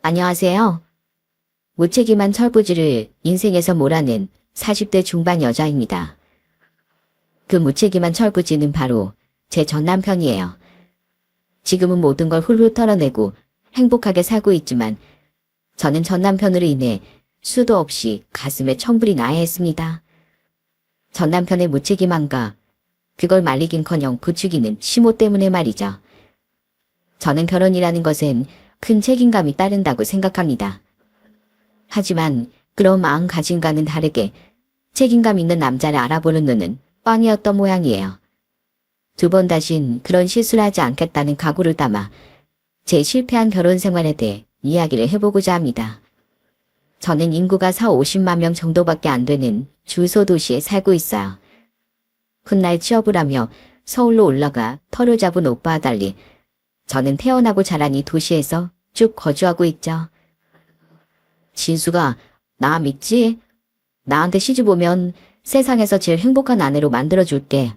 안녕하세요. 무책임한 철부지를 인생에서 몰아낸 40대 중반 여자입니다. 그 무책임한 철부지는 바로 제 전 남편이에요. 지금은 모든 걸 훌훌 털어내고 행복하게 살고 있지만 저는 전 남편으로 인해 수도 없이 가슴에 천불이 나야 했습니다. 전 남편의 무책임함과 그걸 말리긴커녕 부추기는 심호 때문에 말이죠. 저는 결혼이라는 것엔 큰 책임감이 따른다고 생각합니다. 하지만 그런 마음가짐과는 다르게 책임감 있는 남자를 알아보는 눈은 뻔이었던 모양이에요. 두 번 다신 그런 실수를 하지 않겠다는 각오를 담아 제 실패한 결혼 생활에 대해 이야기를 해보고자 합니다. 저는 인구가 40~50만 명 정도밖에 안 되는 중소도시에 살고 있어요. 훗날 취업을 하며 서울로 올라가 터를 잡은 오빠와 달리 저는 태어나고 자란 이 도시에서 쭉 거주하고 있죠. 진수가 나 믿지? 나한테 시집 오면 세상에서 제일 행복한 아내로 만들어줄게.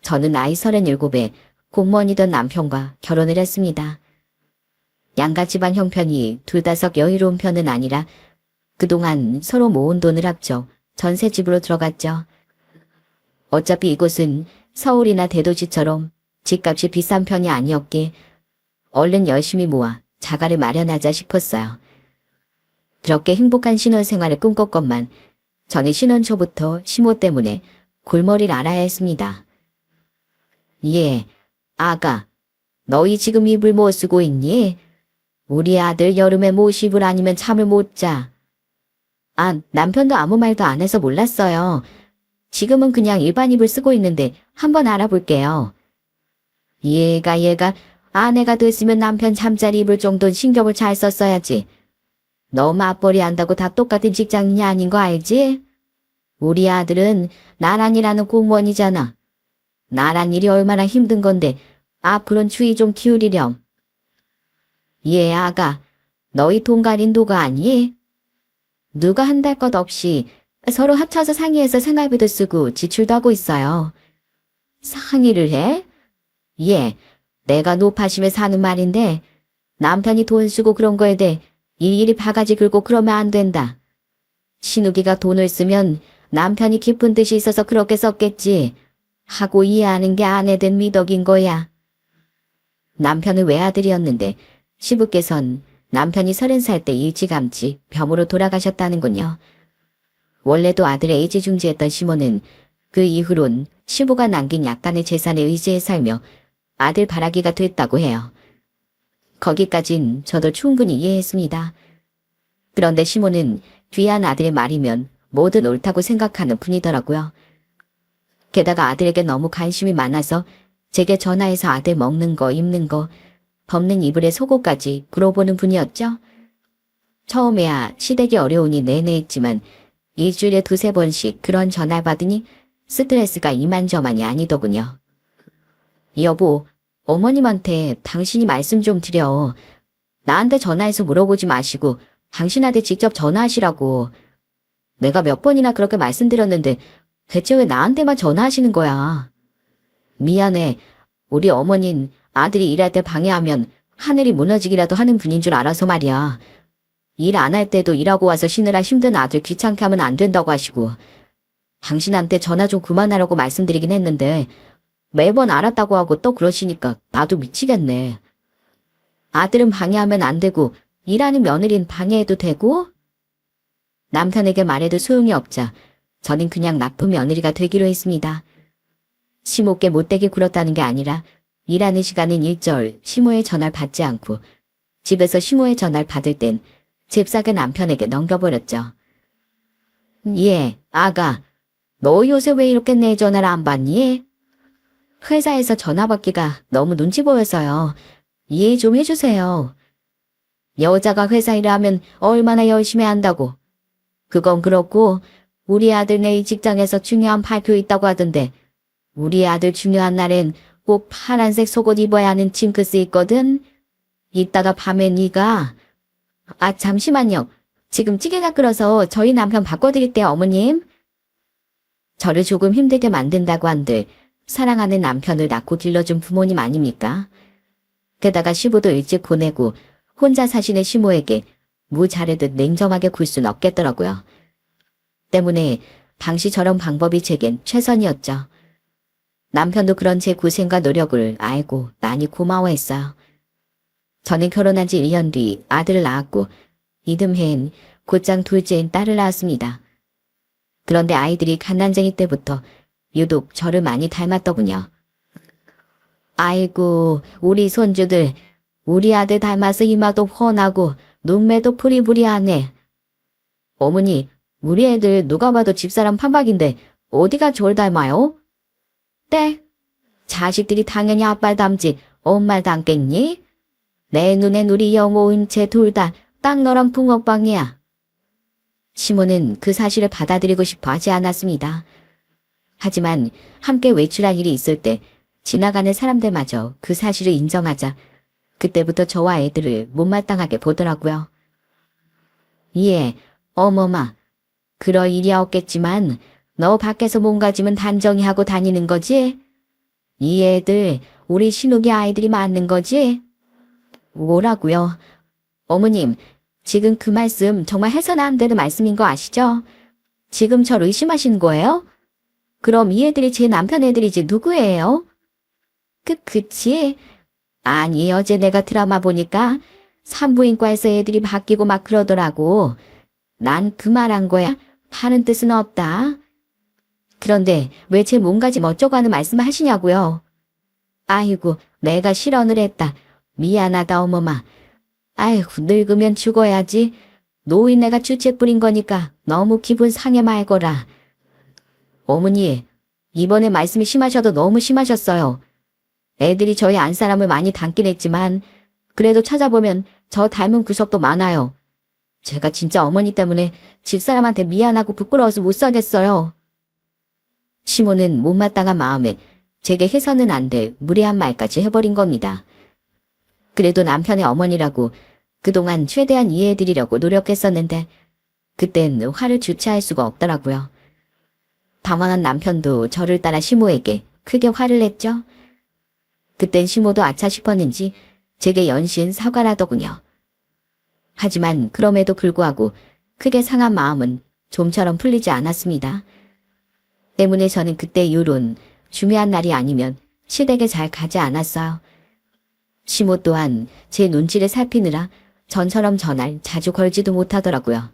저는 나이 37에 공무원이던 남편과 결혼을 했습니다. 양가 집안 형편이 둘다석 여유로운 편은 아니라 그동안 서로 모은 돈을 합쳐 전셋집으로 들어갔죠. 어차피 이곳은 서울이나 대도시처럼 집값이 비싼 편이 아니었기에 얼른 열심히 모아 자가를 마련하자 싶었어요. 그렇게 행복한 신혼생활을 꿈꿨건만 저는 신혼 초부터 심호 때문에 골머리를 앓아야 했습니다. 예, 아가, 너희 지금 이불 못 쓰고 있니? 우리 아들 여름에 못 이불 아니면 잠을 못 자. 아, 남편도 아무 말도 안 해서 몰랐어요. 지금은 그냥 일반 이불 쓰고 있는데 한번 알아볼게요. 얘가 아내가 됐으면 남편 잠자리 입을 정도는 신경을 잘 썼어야지. 너 맞벌이 한다고 다 똑같은 직장인이 아닌 거 알지? 우리 아들은 나란 일하는 공무원이잖아. 나란 일이 얼마나 힘든 건데 앞으로는 주의 좀 기울이렴. 예, 아가, 너희 동가린 도가 아니? 누가 한달 것 없이 서로 합쳐서 상의해서 생활비도 쓰고 지출도 하고 있어요. 상의를 해? 예, 내가 노파심에 사는 말인데 남편이 돈 쓰고 그런 거에 대해 일일이 바가지 긁고 그러면 안 된다. 신우기가 돈을 쓰면 남편이 깊은 뜻이 있어서 그렇게 썼겠지 하고 이해하는 게 아내된 미덕인 거야. 남편은 외아들이었는데 시부께선 남편이 30살 때 일찌감치 병으로 돌아가셨다는군요. 원래도 아들의 애지중지했던 시모는 그 이후론 시부가 남긴 약간의 재산에 의지해 살며 아들 바라기가 됐다고 해요. 거기까진 저도 충분히 이해했습니다. 그런데 시모는 귀한 아들의 말이면 뭐든 옳다고 생각하는 분이더라고요. 게다가 아들에게 너무 관심이 많아서 제게 전화해서 아들 먹는 거, 입는 거, 덮는 이불의 속옷까지 물어보는 분이었죠. 처음에야 시댁이 어려우니 내내 했지만 일주일에 2~3번씩 그런 전화를 받으니 스트레스가 이만저만이 아니더군요. 여보, 어머님한테 당신이 말씀 좀 드려. 나한테 전화해서 물어보지 마시고 당신한테 직접 전화하시라고. 내가 몇 번이나 그렇게 말씀드렸는데 대체 왜 나한테만 전화하시는 거야? 미안해. 우리 어머닌 아들이 일할 때 방해하면 하늘이 무너지기라도 하는 분인 줄 알아서 말이야. 일 안 할 때도 일하고 와서 쉬느라 힘든 아들 귀찮게 하면 안 된다고 하시고 당신한테 전화 좀 그만하라고 말씀드리긴 했는데 매번 알았다고 하고 또 그러시니까 나도 미치겠네. 아들은 방해하면 안 되고 일하는 며느리는 방해해도 되고? 남편에게 말해도 소용이 없자 저는 그냥 나쁜 며느리가 되기로 했습니다. 시모께 못되게 굴었다는 게 아니라 일하는 시간은 일절 시모의 전화를 받지 않고 집에서 시모의 전화를 받을 땐 잽싸게 남편에게 넘겨버렸죠. 예, 아가, 너 요새 왜 이렇게 내 전화를 안 받니? 회사에서 전화 받기가 너무 눈치 보여서요. 이해 좀 해주세요. 여자가 회사 일을 하면 얼마나 열심히 한다고. 그건 그렇고 우리 아들 내일 직장에서 중요한 발표 있다고 하던데 우리 아들 중요한 날엔 꼭 파란색 속옷 입어야 하는 징크스 있거든. 이따가 밤에 네가 아 잠시만요. 지금 찌개가 끓어서 저희 남편 바꿔드릴게요 어머님. 저를 조금 힘들게 만든다고 한들 사랑하는 남편을 낳고 길러준 부모님 아닙니까? 게다가 시부도 일찍 보내고 혼자 사시는 시모에게 무자르듯 냉정하게 굴 순 없겠더라고요. 때문에 당시 저런 방법이 제겐 최선이었죠. 남편도 그런 제 고생과 노력을 알고 많이 고마워했어요. 저는 결혼한 지 1년 뒤 아들을 낳았고 이듬해엔 곧장 둘째인 딸을 낳았습니다. 그런데 아이들이 갓난쟁이 때부터 유독 저를 많이 닮았더군요. 아이고, 우리 손주들, 우리 아들 닮아서 이마도 훤하고 눈매도 부리부리하네. 어머니, 우리 애들 누가 봐도 집사람 판박인데 어디가 저를 닮아요? 네, 자식들이 당연히 아빠를 닮지 엄마를 닮겠니? 내 눈엔 우리 영호 은채 둘 다 딱 너랑 붕어빵이야. 시모는 그 사실을 받아들이고 싶어 하지 않았습니다. 하지만 함께 외출할 일이 있을 때 지나가는 사람들마저 그 사실을 인정하자 그때부터 저와 애들을 못마땅하게 보더라고요. 예, 어머마, 그럴 일이야 없겠지만 너 밖에서 몸가짐은 단정히 하고 다니는 거지? 이 애들 우리 신우기 아이들이 맞는 거지? 뭐라고요? 어머님, 지금 그 말씀 정말 해서는 안 되는 말씀인 거 아시죠? 지금 절 의심하시는 거예요? 그럼 이 애들이 제 남편 애들이지 누구예요? 그치? 아니, 어제 내가 드라마 보니까 산부인과에서 애들이 바뀌고 막 그러더라고. 난 그 말한 거야. 다른 뜻은 없다. 그런데 왜 제 몸가짐 어쩌고 하는 말씀을 하시냐고요? 아이고, 내가 실언을 했다. 미안하다 어머마. 아이고, 늙으면 죽어야지. 노인네가 주책 부린 거니까 너무 기분 상해 말거라. 어머니, 이번에 말씀이 심하셔도 너무 심하셨어요. 애들이 저희 안사람을 많이 닮긴 했지만 그래도 찾아보면 저 닮은 구석도 많아요. 제가 진짜 어머니 때문에 집사람한테 미안하고 부끄러워서 못 살겠어요. 시모는 못마땅한 마음에 제게 해서는 안 될 무례한 말까지 해버린 겁니다. 그래도 남편의 어머니라고 그동안 최대한 이해해드리려고 노력했었는데 그땐 화를 주체할 수가 없더라고요. 당황한 남편도 저를 따라 시모에게 크게 화를 냈죠. 그땐 시모도 아차 싶었는지 제게 연신 사과를 하더군요. 하지만 그럼에도 불구하고 크게 상한 마음은 좀처럼 풀리지 않았습니다. 때문에 저는 그때 이후론 중요한 날이 아니면 시댁에 잘 가지 않았어요. 시모 또한 제 눈치를 살피느라 전처럼 전화를 자주 걸지도 못하더라고요.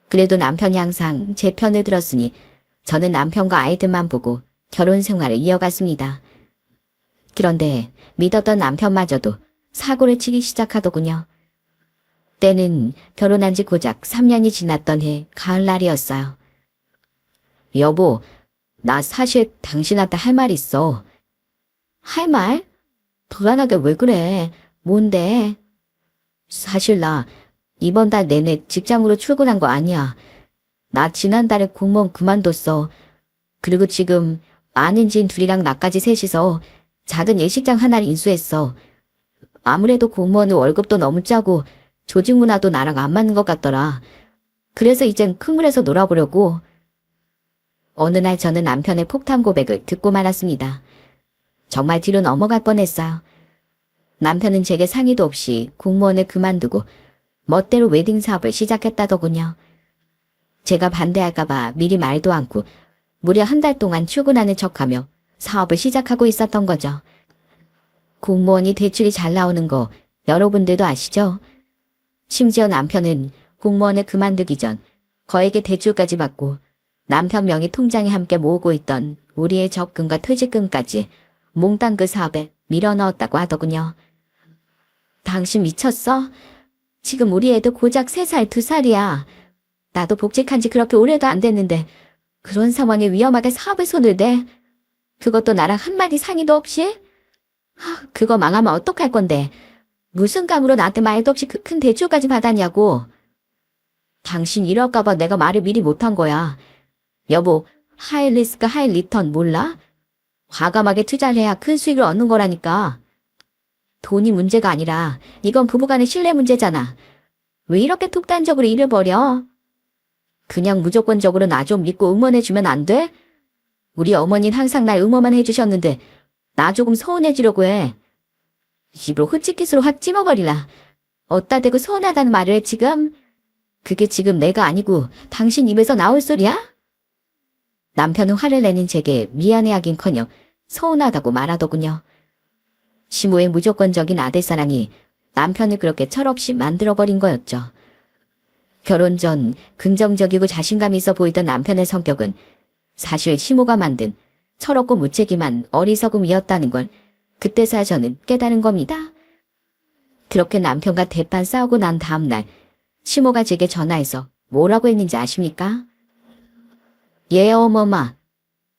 그래도 남편이 항상 제 편을 들었으니 저는 남편과 아이들만 보고 결혼 생활을 이어갔습니다. 그런데 믿었던 남편마저도 사고를 치기 시작하더군요. 때는 결혼한 지 고작 3년이 지났던 해 가을날이었어요. 여보, 나 사실 당신한테 할 말 있어. 할 말? 불안하게 왜 그래? 뭔데? 사실 나 이번 달 내내 직장으로 출근한 거 아니야. 나 지난달에 공무원 그만뒀어. 그리고 지금 아는 지인 둘이랑 나까지 셋이서 작은 예식장 하나를 인수했어. 아무래도 공무원은 월급도 너무 짜고 조직 문화도 나랑 안 맞는 것 같더라. 그래서 이젠 큰 물에서 놀아보려고. 어느 날 저는 남편의 폭탄 고백을 듣고 말았습니다. 정말 뒤로 넘어갈 뻔했어요. 남편은 제게 상의도 없이 공무원을 그만두고 멋대로 웨딩 사업을 시작했다더군요. 제가 반대할까봐 미리 말도 않고 무려 한 달 동안 출근하는 척하며 사업을 시작하고 있었던 거죠. 공무원이 대출이 잘 나오는 거 여러분들도 아시죠? 심지어 남편은 공무원을 그만두기 전 거액의 대출까지 받고 남편 명의 통장에 함께 모으고 있던 우리의 적금과 퇴직금까지 몽땅 그 사업에 밀어넣었다고 하더군요. 당신 미쳤어? 지금 우리 애도 고작 3살, 2살이야. 나도 복직한 지 그렇게 오래도 안 됐는데 그런 상황에 위험하게 사업에 손을 대? 그것도 나랑 한마디 상의도 없이? 그거 망하면 어떡할 건데? 무슨 감으로 나한테 말도 없이 그 큰 대출까지 받았냐고. 당신 이럴까봐 내가 말을 미리 못한 거야. 여보, 하이 리스크 하이 리턴 몰라? 과감하게 투자를 해야 큰 수익을 얻는 거라니까. 돈이 문제가 아니라 이건 부부간의 신뢰 문제잖아. 왜 이렇게 독단적으로 일을 벌여? 그냥 무조건적으로 나 좀 믿고 응원해주면 안 돼? 우리 어머니는 항상 날 응원만 해주셨는데 나 조금 서운해지려고 해. 입으로 헛짓깃으로 확 찝어버리라. 어따 대고 서운하다는 말을 해 지금? 그게 지금 내가 아니고 당신 입에서 나올 소리야? 남편은 화를 내는 제게 미안해하긴커녕 서운하다고 말하더군요. 시모의 무조건적인 아들사랑이 남편을 그렇게 철없이 만들어버린 거였죠. 결혼 전 긍정적이고 자신감 있어 보이던 남편의 성격은 사실 시모가 만든 철없고 무책임한 어리석음이었다는 걸 그때서야 저는 깨달은 겁니다. 그렇게 남편과 대판 싸우고 난 다음날 시모가 제게 전화해서 뭐라고 했는지 아십니까? 예, 어머마.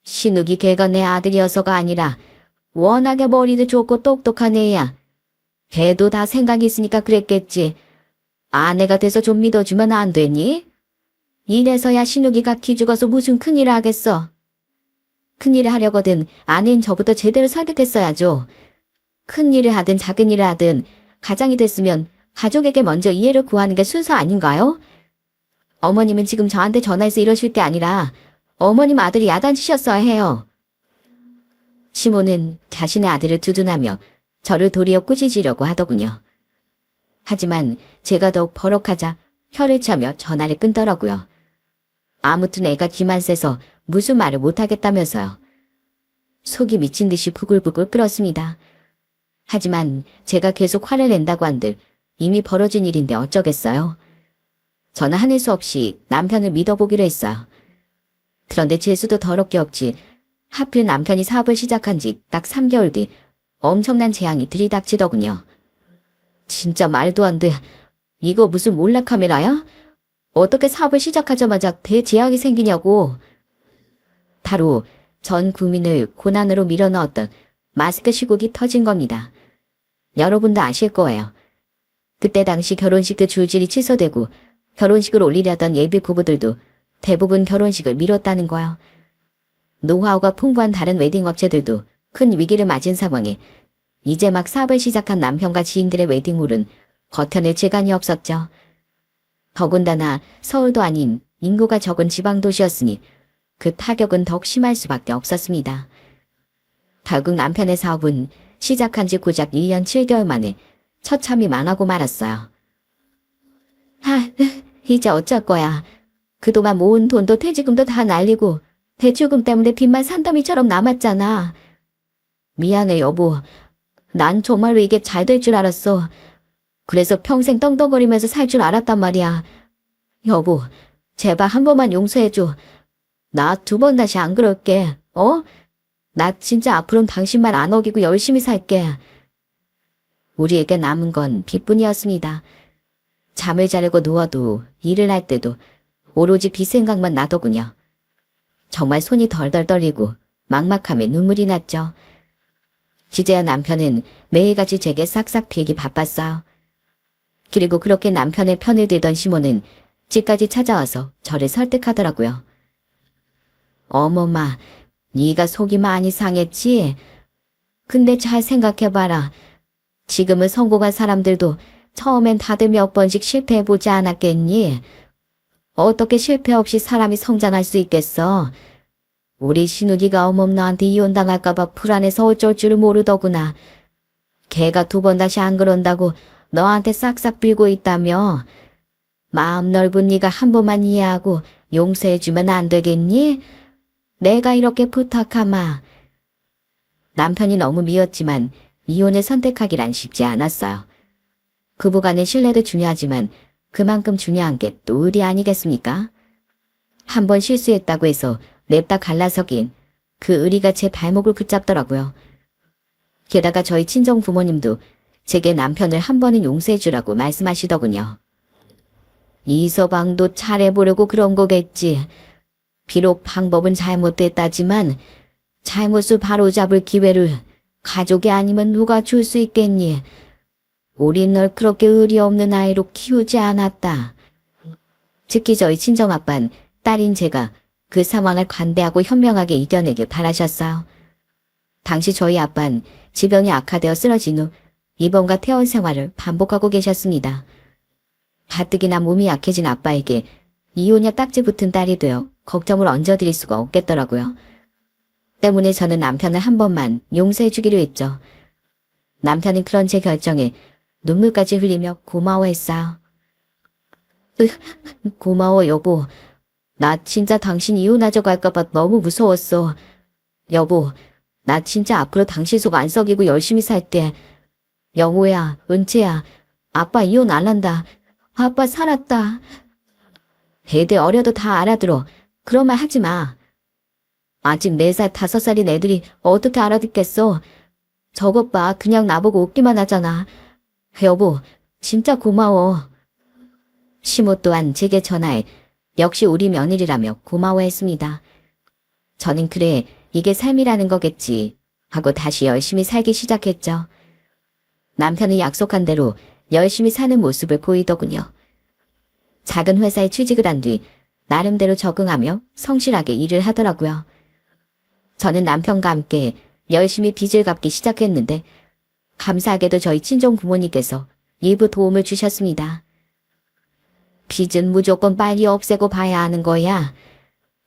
신욱이 걔가 내 아들이어서가 아니라 워낙에 머리도 좋고 똑똑한 애야. 걔도 다 생각이 있으니까 그랬겠지. 아내가 돼서 좀 믿어주면 안 되니? 이래서야 신욱이가 기죽어서 무슨 큰일을 하겠어. 큰일을 하려거든 아내인 저부터 제대로 설득했어야죠. 큰일을 하든 작은 일을 하든 가장이 됐으면 가족에게 먼저 이해를 구하는 게 순서 아닌가요? 어머님은 지금 저한테 전화해서 이러실 게 아니라 어머님 아들이 야단치셨어야 해요. 시모는 자신의 아들을 두둔하며 저를 도리어 꾸짖으려고 하더군요. 하지만 제가 더욱 버럭하자 혀를 차며 전화를 끊더라고요. 아무튼 애가 기만 세서 무슨 말을 못하겠다면서요. 속이 미친 듯이 부글부글 끓었습니다. 하지만 제가 계속 화를 낸다고 한들 이미 벌어진 일인데 어쩌겠어요. 저는 하늘 수 없이 남편을 믿어보기로 했어요. 그런데 재수도 더럽게 없지. 하필 남편이 사업을 시작한 지 딱 3개월 뒤 엄청난 재앙이 들이닥치더군요. 진짜 말도 안 돼. 이거 무슨 몰래카메라야? 어떻게 사업을 시작하자마자 대재앙이 생기냐고. 바로 전 국민을 고난으로 밀어넣었던 마스크 시국이 터진 겁니다. 여러분도 아실 거예요. 그때 당시 결혼식도 줄줄이 취소되고 결혼식을 올리려던 예비 부부들도 대부분 결혼식을 미뤘다는 거요. 노하우가 풍부한 다른 웨딩 업체들도 큰 위기를 맞은 상황에 이제 막 사업을 시작한 남편과 지인들의 웨딩홀은 버텨낼 재간이 없었죠. 더군다나 서울도 아닌 인구가 적은 지방도시였으니 그 타격은 더욱 심할 수밖에 없었습니다. 결국 남편의 사업은 시작한 지 고작 1년 7개월 만에 처참히 망하고 말았어요. 이제 어쩔 거야. 그동안 모은 돈도 퇴직금도 다 날리고 대출금 때문에 빚만 산더미처럼 남았잖아. 미안해 여보. 난 정말로 이게 잘 될 줄 알았어. 그래서 평생 떵떵거리면서 살 줄 알았단 말이야. 여보, 제발 한 번만 용서해줘. 나 2번 다시 안 그럴게. 나 진짜 앞으로는 당신 말 안 어기고 열심히 살게. 우리에게 남은 건 빚뿐이었습니다. 잠을 자려고 누워도 일을 할 때도 오로지 빚 생각만 나더군요. 정말 손이 덜덜 떨리고 막막함에 눈물이 났죠. 기재야 남편은 매일같이 제게 싹싹 빌기 바빴어요. 그리고 그렇게 남편의 편을 들던 시모는 집까지 찾아와서 저를 설득하더라고요. 어머마, 네가 속이 많이 상했지? 근데 잘 생각해봐라. 지금은 성공한 사람들도 처음엔 다들 몇 번씩 실패해보지 않았겠니? 어떻게 실패 없이 사람이 성장할 수 있겠어? 우리 신우기가 어멈 너한테 이혼당할까봐 불안해서 어쩔 줄을 모르더구나. 걔가 2번 다시 안 그런다고 너한테 싹싹 빌고 있다며. 마음 넓은 네가 한 번만 이해하고 용서해주면 안 되겠니? 내가 이렇게 부탁하마. 남편이 너무 미웠지만 이혼을 선택하기란 쉽지 않았어요. 부부간의 신뢰도 중요하지만 그만큼 중요한 게 또 의리 아니겠습니까? 한 번 실수했다고 해서 냅다 갈라서긴 그 의리가 제 발목을 붙잡더라고요. 게다가 저희 친정 부모님도 제게 남편을 한 번은 용서해주라고 말씀하시더군요. 이서방도 잘해보려고 그런 거겠지. 비록 방법은 잘못됐다지만 잘못을 바로잡을 기회를 가족이 아니면 누가 줄 수 있겠니? 우린 널 그렇게 의리 없는 아이로 키우지 않았다. 특히 저희 친정아빠는 딸인 제가 그 상황을 관대하고 현명하게 이겨내길 바라셨어요. 당시 저희 아빠는 지병이 악화되어 쓰러진 후 입원과 퇴원 생활을 반복하고 계셨습니다. 가뜩이나 몸이 약해진 아빠에게 이혼녀 딱지 붙은 딸이 되어 걱정을 얹어드릴 수가 없겠더라고요. 때문에 저는 남편을 한 번만 용서해주기로 했죠. 남편은 그런 제 결정에 눈물까지 흘리며 고마워했어요. 고마워 여보. 나 진짜 당신 이혼하자고 할까봐 너무 무서웠어. 여보, 나 진짜 앞으로 당신 속 안 썩이고 열심히 살게. 영호야, 은채야, 아빠 이혼 안 한다. 아빠 살았다. 애들 어려도 다 알아들어. 그런 말 하지 마. 아직 4살, 5살인 애들이 어떻게 알아듣겠어. 저것 봐, 그냥 나보고 웃기만 하잖아. 여보, 진짜 고마워. 시모 또한 제게 전화해 역시 우리 며느리라며 고마워했습니다. 저는 그래, 이게 삶이라는 거겠지 하고 다시 열심히 살기 시작했죠. 남편이 약속한 대로 열심히 사는 모습을 보이더군요. 작은 회사에 취직을 한 뒤 나름대로 적응하며 성실하게 일을 하더라고요. 저는 남편과 함께 열심히 빚을 갚기 시작했는데 감사하게도 저희 친정 부모님께서 일부 도움을 주셨습니다. 빚은 무조건 빨리 없애고 봐야 하는 거야.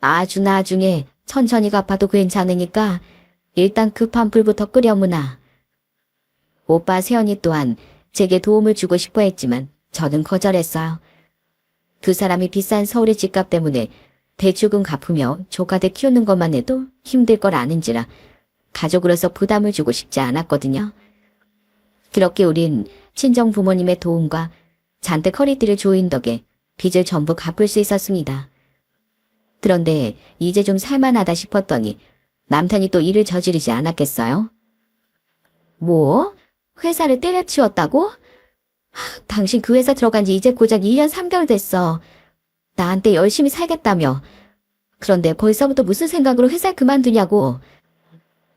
아주 나중에 천천히 갚아도 괜찮으니까 일단 급한 불부터 끄려무나. 오빠 세연이 또한 제게 도움을 주고 싶어 했지만 저는 거절했어요. 그 사람이 비싼 서울의 집값 때문에 대출금 갚으며 조카들 키우는 것만 해도 힘들 걸 아는지라 가족으로서 부담을 주고 싶지 않았거든요. 그렇게 우린 친정 부모님의 도움과 잔뜩 허리띠를 조인 덕에 빚을 전부 갚을 수 있었습니다. 그런데 이제 좀 살만하다 싶었더니 남편이 또 일을 저지르지 않았겠어요? 뭐? 회사를 때려치웠다고? 당신 그 회사 들어간 지 이제 고작 2년 3개월 됐어. 나한테 열심히 살겠다며. 그런데 벌써부터 무슨 생각으로 회사 그만두냐고.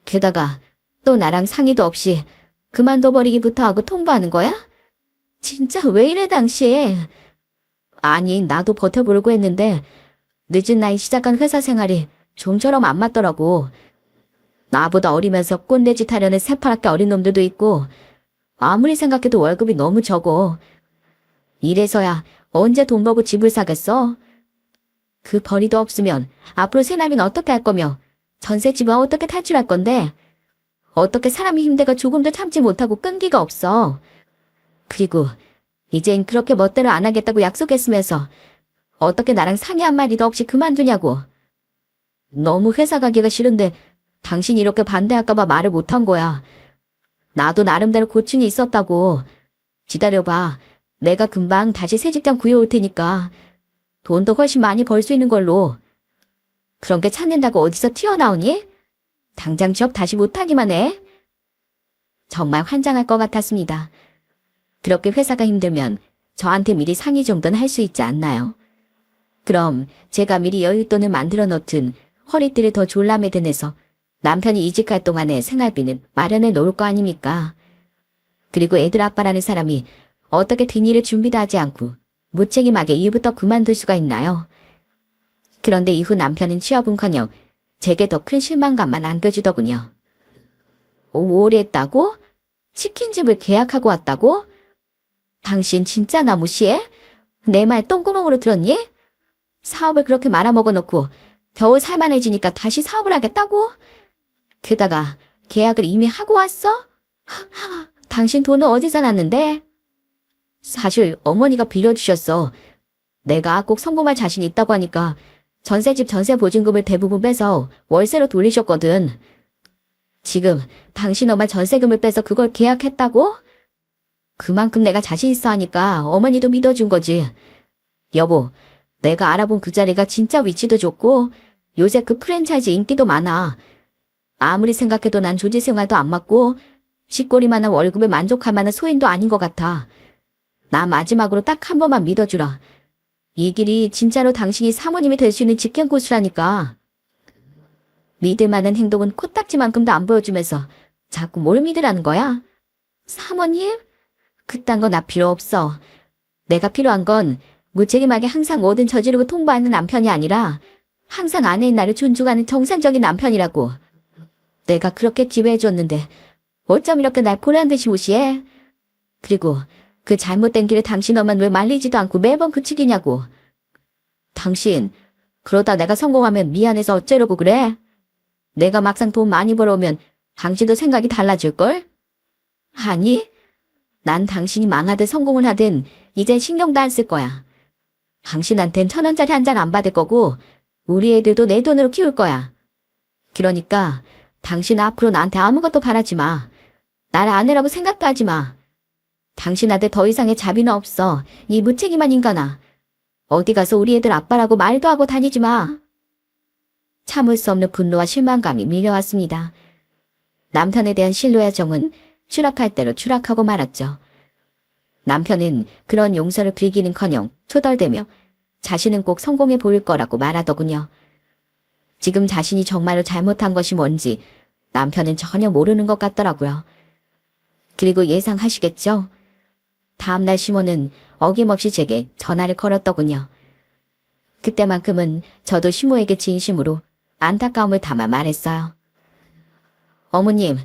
게다가 또 나랑 상의도 없이 그만둬버리기부터 하고 통보하는 거야? 진짜 왜 이래 당신? 아니 나도 버텨보려고 했는데 늦은 나이 시작한 회사 생활이 좀처럼 안 맞더라고. 나보다 어리면서 꼰대짓 하려는 새파랗게 어린 놈들도 있고 아무리 생각해도 월급이 너무 적어. 이래서야 언제 돈 벌고 집을 사겠어? 그 벌이도 없으면 앞으로 새남이는 어떻게 할 거며 전셋집은 어떻게 탈출할 건데 어떻게 사람이 힘들고 조금도 참지 못하고 끈기가 없어. 그리고 이젠 그렇게 멋대로 안 하겠다고 약속했으면서 어떻게 나랑 상의 한마디도 없이 그만두냐고. 너무 회사 가기가 싫은데 당신이 이렇게 반대할까봐 말을 못한 거야. 나도 나름대로 고충이 있었다고. 기다려봐. 내가 금방 다시 새 직장 구해올 테니까. 돈도 훨씬 많이 벌 수 있는 걸로. 그런 게 찾는다고 어디서 튀어나오니? 당장 취업 다시 못하기만 해. 정말 환장할 것 같았습니다. 그렇게 회사가 힘들면 저한테 미리 상의 정도는 할 수 있지 않나요? 그럼 제가 미리 여윳돈을 만들어 놓든 허리띠를 더 졸라매든해서 남편이 이직할 동안에 생활비는 마련해 놓을 거 아닙니까? 그리고 애들 아빠라는 사람이 어떻게 뒷일을 준비도 하지 않고 무책임하게 일부터 그만둘 수가 있나요? 그런데 이후 남편은 취업은커녕 제게 더 큰 실망감만 안겨주더군요. 오래 했다고? 치킨집을 계약하고 왔다고? 당신 진짜 나 무시해? 내 말 똥구멍으로 들었니? 사업을 그렇게 말아먹어놓고 겨우 살만해지니까 다시 사업을 하겠다고? 게다가 계약을 이미 하고 왔어? 당신 돈은 어디서 났는데? 사실 어머니가 빌려주셨어. 내가 꼭 성공할 자신 있다고 하니까 전세집 전세 보증금을 대부분 빼서 월세로 돌리셨거든. 지금 당신 엄마 전세금을 빼서 그걸 계약했다고? 그만큼 내가 자신 있어 하니까 어머니도 믿어준 거지. 여보, 내가 알아본 그 자리가 진짜 위치도 좋고 요새 그 프랜차이즈 인기도 많아. 아무리 생각해도 난 조지 생활도 안 맞고 식꼬리만한 월급에 만족할 만한 소인도 아닌 것 같아. 나 마지막으로 딱 한 번만 믿어주라. 이 길이 진짜로 당신이 사모님이 될 수 있는 직행 코스라니까. 믿을 만한 행동은 코딱지만큼도 안 보여주면서 자꾸 뭘 믿으라는 거야? 사모님? 그딴 거 나 필요 없어. 내가 필요한 건 무책임하게 항상 뭐든 저지르고 통보하는 남편이 아니라 항상 아내인 나를 존중하는 정상적인 남편이라고. 내가 그렇게 기회해줬는데 어쩜 이렇게 날 보란듯이 무시해? 그리고 그 잘못된 길에 당신 엄만 왜 말리지도 않고 매번 그치기냐고. 당신 그러다 내가 성공하면 미안해서 어쩌려고 그래? 내가 막상 돈 많이 벌어오면 당신도 생각이 달라질걸? 아니, 난 당신이 망하든 성공을 하든 이제 신경도 안 쓸 거야. 당신한텐 1,000원짜리 한 장 안 받을 거고 우리 애들도 내 돈으로 키울 거야. 그러니까 당신 앞으로 나한테 아무것도 바라지 마. 나를 아내라고 생각도 하지 마. 당신한테 더 이상의 자비는 없어. 이 무책임한 인간아. 어디 가서 우리 애들 아빠라고 말도 하고 다니지 마. 참을 수 없는 분노와 실망감이 밀려왔습니다. 남편에 대한 신뢰와 정은 추락할 대로 추락하고 말았죠. 남편은 그런 용서를 빌기는커녕 투덜대며 자신은 꼭 성공해 보일 거라고 말하더군요. 지금 자신이 정말로 잘못한 것이 뭔지 남편은 전혀 모르는 것 같더라고요. 그리고 예상하시겠죠? 다음날 시모는 어김없이 제게 전화를 걸었더군요. 그때만큼은 저도 시모에게 진심으로 안타까움을 담아 말했어요. 어머님,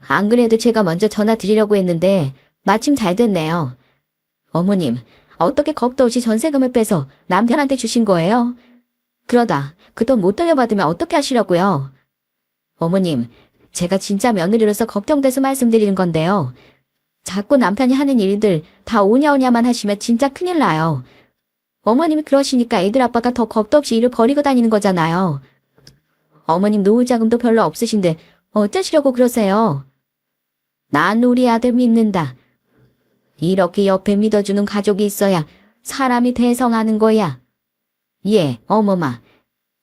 안 그래도 제가 먼저 전화 드리려고 했는데 마침 잘 됐네요. 어머님, 어떻게 겁도 없이 전세금을 빼서 남편한테 주신 거예요? 그러다 그 돈 못 돌려받으면 어떻게 하시려고요? 어머님, 제가 진짜 며느리로서 걱정돼서 말씀드리는 건데요. 자꾸 남편이 하는 일들 다 오냐오냐만 하시면 진짜 큰일 나요. 어머님이 그러시니까 애들 아빠가 더 겁도 없이 일을 벌이고 다니는 거잖아요. 어머님 노후자금도 별로 없으신데 어쩌시려고 그러세요? 난 우리 아들 믿는다. 이렇게 옆에 믿어주는 가족이 있어야 사람이 대성하는 거야. 예, 어머마.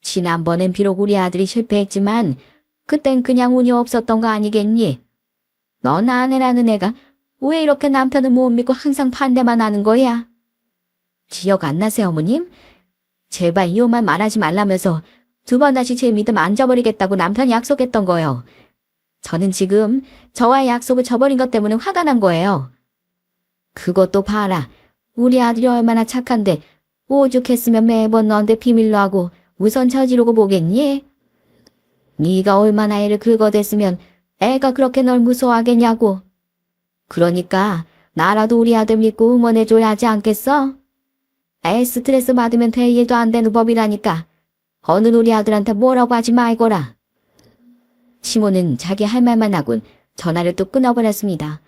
지난번엔 비록 우리 아들이 실패했지만 그땐 그냥 운이 없었던 거 아니겠니? 넌 아내라는 애가 왜 이렇게 남편을 못 믿고 항상 반대만 하는 거야? 기억 안 나세요, 어머님? 제발 이혼만 말하지 말라면서 2번 다시 제 믿음 안 저버리겠다고 남편이 약속했던 거예요. 저는 지금 저와의 약속을 저버린 것 때문에 화가 난 거예요. 그것도 봐라. 우리 아들이 얼마나 착한데 오죽했으면 매번 너한테 비밀로 하고 우선 저지르고 보겠니? 네가 얼마나 애를 긁어댔으면 애가 그렇게 널 무서워하겠냐고. 그러니까 나라도 우리 아들 믿고 응원해줘야 하지 않겠어? 애 스트레스 받으면 될 일도 안 되는 법이라니까. 어느 우리 아들한테 뭐라고 하지 말거라. 시모는 자기 할 말만 하곤 전화를 또 끊어버렸습니다.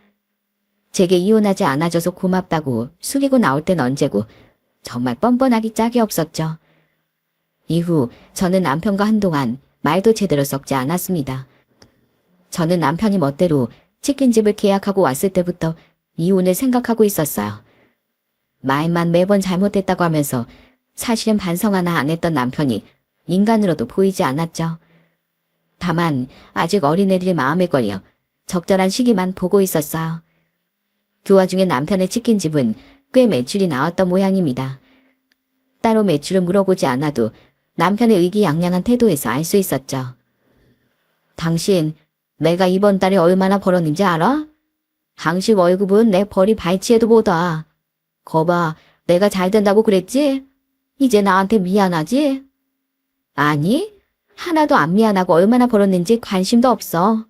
제게 이혼하지 않아줘서 고맙다고 숙이고 나올 땐 언제고 정말 뻔뻔하기 짝이 없었죠. 이후 저는 남편과 한동안 말도 제대로 섞지 않았습니다. 저는 남편이 멋대로 치킨집을 계약하고 왔을 때부터 이혼을 생각하고 있었어요. 말만 매번 잘못했다고 하면서 사실은 반성 하나 안 했던 남편이 인간으로도 보이지 않았죠. 다만 아직 어린애들이 마음에 걸려 적절한 시기만 보고 있었어요. 그 와중에 남편의 치킨집은 꽤 매출이 나왔던 모양입니다. 따로 매출을 물어보지 않아도 남편의 의기양양한 태도에서 알 수 있었죠. 당신, 내가 이번 달에 얼마나 벌었는지 알아? 당신 월급은 내 벌이 발치해도 못 와. 거봐, 내가 잘 된다고 그랬지? 이제 나한테 미안하지? 아니, 하나도 안 미안하고 얼마나 벌었는지 관심도 없어.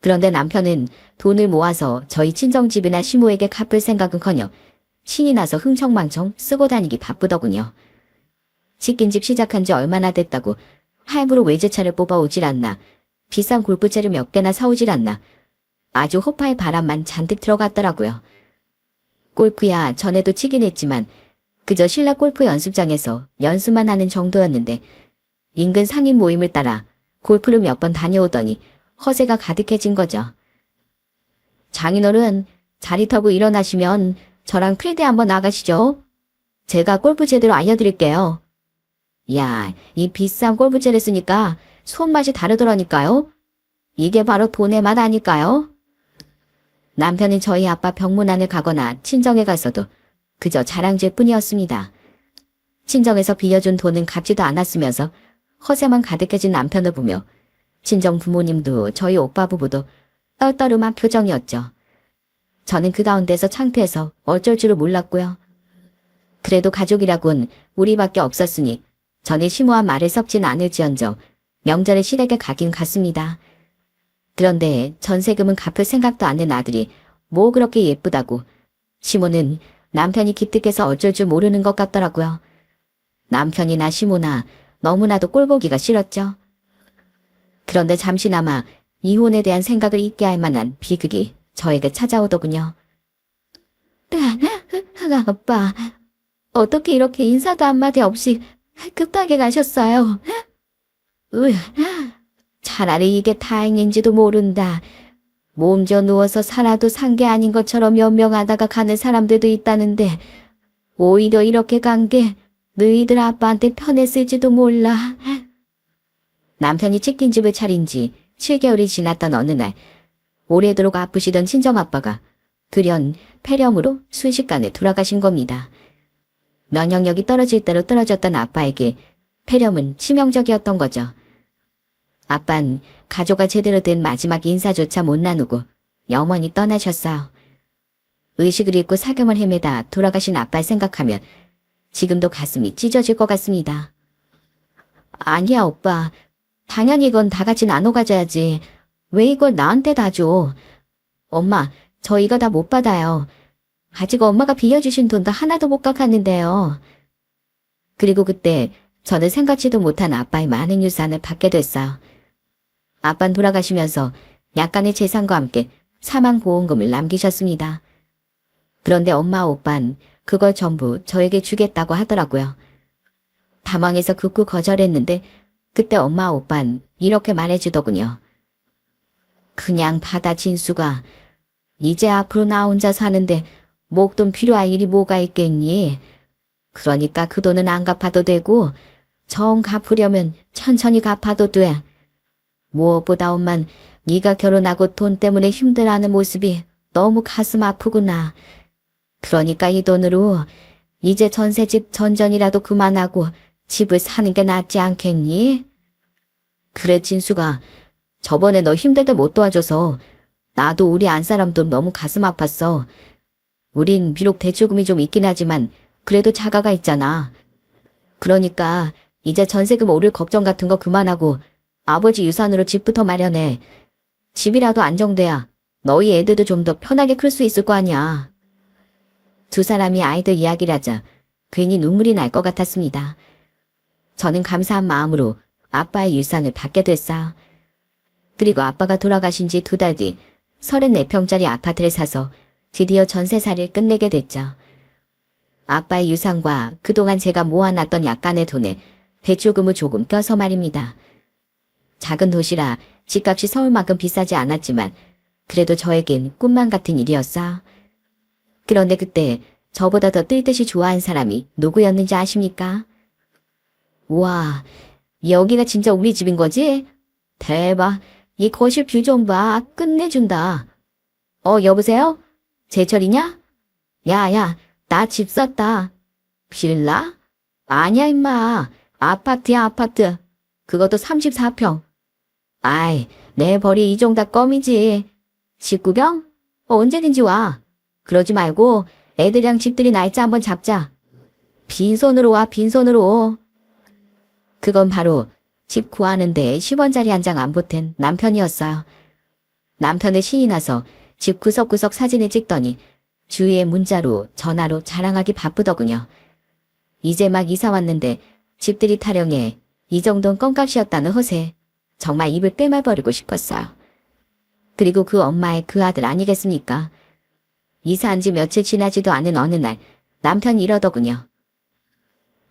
그런데 남편은 돈을 모아서 저희 친정집이나 시모에게 갚을 생각은커녕 신이 나서 흥청망청 쓰고 다니기 바쁘더군요. 치킨집 시작한 지 얼마나 됐다고 할부로 외제차를 뽑아오질 않나, 비싼 골프채를 몇 개나 사오질 않나, 아주 호파의 바람만 잔뜩 들어갔더라고요. 골프야 전에도 치긴 했지만 그저 실내 골프 연습장에서 연습만 하는 정도였는데 인근 상인 모임을 따라 골프를 몇 번 다녀오더니 허세가 가득해진 거죠. 장인어른, 자리 털고 일어나시면 저랑 필드에 한번 나가시죠. 제가 골프 제대로 알려드릴게요. 야, 이 비싼 골프채를 쓰니까 손맛이 다르더라니까요. 이게 바로 돈의 맛 아닐까요? 남편은 저희 아빠 병문안을 가거나 친정에 가서도 그저 자랑질 뿐이었습니다. 친정에서 빌려준 돈은 갚지도 않았으면서 허세만 가득해진 남편을 보며 친정 부모님도 저희 오빠 부부도 떨떠름한 표정이었죠. 저는 그 가운데서 창피해서 어쩔 줄을 몰랐고요. 그래도 가족이라곤 우리밖에 없었으니 전에 심오한 말을 섞진 않을지언정 명절에 시댁에 가긴 갔습니다. 그런데 전세금은 갚을 생각도 않는 아들이 뭐 그렇게 예쁘다고. 시모는 남편이 기특해서 어쩔 줄 모르는 것 같더라고요. 남편이나 시모나 너무나도 꼴보기가 싫었죠. 그런데 잠시나마 이혼에 대한 생각을 잊게 할 만한 비극이 저에게 찾아오더군요. 아빠, 어떻게 이렇게 인사도 한마디 없이 급하게 가셨어요? 으, 차라리 이게 다행인지도 모른다. 몸져 누워서 살아도 산 게 아닌 것처럼 연명하다가 가는 사람들도 있다는데 오히려 이렇게 간 게 너희들 아빠한테 편했을지도 몰라. 남편이 치킨집을 차린 지 7개월이 지났던 어느 날 오래도록 아프시던 친정아빠가 돌연 폐렴으로 순식간에 돌아가신 겁니다. 면역력이 떨어질 대로 떨어졌던 아빠에게 폐렴은 치명적이었던 거죠. 아빤 가족과 제대로 된 마지막 인사조차 못 나누고 영원히 떠나셨어요. 의식을 잃고 사경을 헤매다 돌아가신 아빠를 생각하면 지금도 가슴이 찢어질 것 같습니다. 아니야, 오빠. 당연히 이건 다 같이 나눠 가져야지. 왜 이걸 나한테 다 줘? 엄마, 저 이거 다 못 받아요. 아직 엄마가 빌려주신 돈도 하나도 못 갚았는데요. 그리고 그때 저는 생각지도 못한 아빠의 많은 유산을 받게 됐어요. 아빠는 돌아가시면서 약간의 재산과 함께 사망보험금을 남기셨습니다. 그런데 엄마 오빠는 그걸 전부 저에게 주겠다고 하더라고요. 당황해서 극구 거절했는데 그때 엄마 오빠는 이렇게 말해주더군요. 그냥 받아 진수가. 이제 앞으로 나 혼자 사는데 목돈 필요할 일이 뭐가 있겠니? 그러니까 그 돈은 안 갚아도 되고 정 갚으려면 천천히 갚아도 돼. 무엇보다 엄만 네가 결혼하고 돈 때문에 힘들어하는 모습이 너무 가슴 아프구나. 그러니까 이 돈으로 이제 전세집 전전이라도 그만하고 집을 사는 게 낫지 않겠니? 그래 진수가 저번에 너 힘들 때 못 도와줘서 나도 우리 안사람도 너무 가슴 아팠어. 우린 비록 대출금이 좀 있긴 하지만 그래도 자가가 있잖아. 그러니까 이제 전세금 오를 걱정 같은 거 그만하고 아버지 유산으로 집부터 마련해. 집이라도 안정돼야 너희 애들도 좀 더 편하게 클 수 있을 거 아니야. 두 사람이 아이들 이야기를 하자 괜히 눈물이 날 것 같았습니다. 저는 감사한 마음으로 아빠의 유산을 받게 됐어요. 그리고 아빠가 돌아가신 지 2달 뒤 34평짜리 아파트를 사서 드디어 전세살이를 끝내게 됐죠. 아빠의 유산과 그동안 제가 모아놨던 약간의 돈에 대출금을 조금 껴서 말입니다. 작은 도시라 집값이 서울만큼 비싸지 않았지만 그래도 저에겐 꿈만 같은 일이었어. 그런데 그때 저보다 더 뜰 듯이 좋아한 사람이 누구였는지 아십니까? 우와, 여기가 진짜 우리 집인 거지? 대박, 이 거실 뷰 좀 봐. 끝내준다. 여보세요? 제철이냐? 야야, 나 집 샀다. 빌라? 아니야 임마. 아파트야 아파트. 그것도 34평. 아이, 내 벌이 이 정도 껌이지. 집 구경? 언제든지 와. 그러지 말고 애들이랑 집들이 날짜 한번 잡자. 빈손으로 와, 빈손으로. 그건 바로 집 구하는데 10원짜리 한 장 안 보탠 남편이었어요. 남편의 신이 나서 집 구석구석 사진을 찍더니 주위에 문자로 전화로 자랑하기 바쁘더군요. 이제 막 이사 왔는데 집들이 타령해 이 정도는 껌값이었다는 허세. 정말 입을 꿰말버리고 싶었어요. 그리고 그 엄마의 그 아들 아니겠습니까? 이사한 지 며칠 지나지도 않은 어느 날 남편이 이러더군요.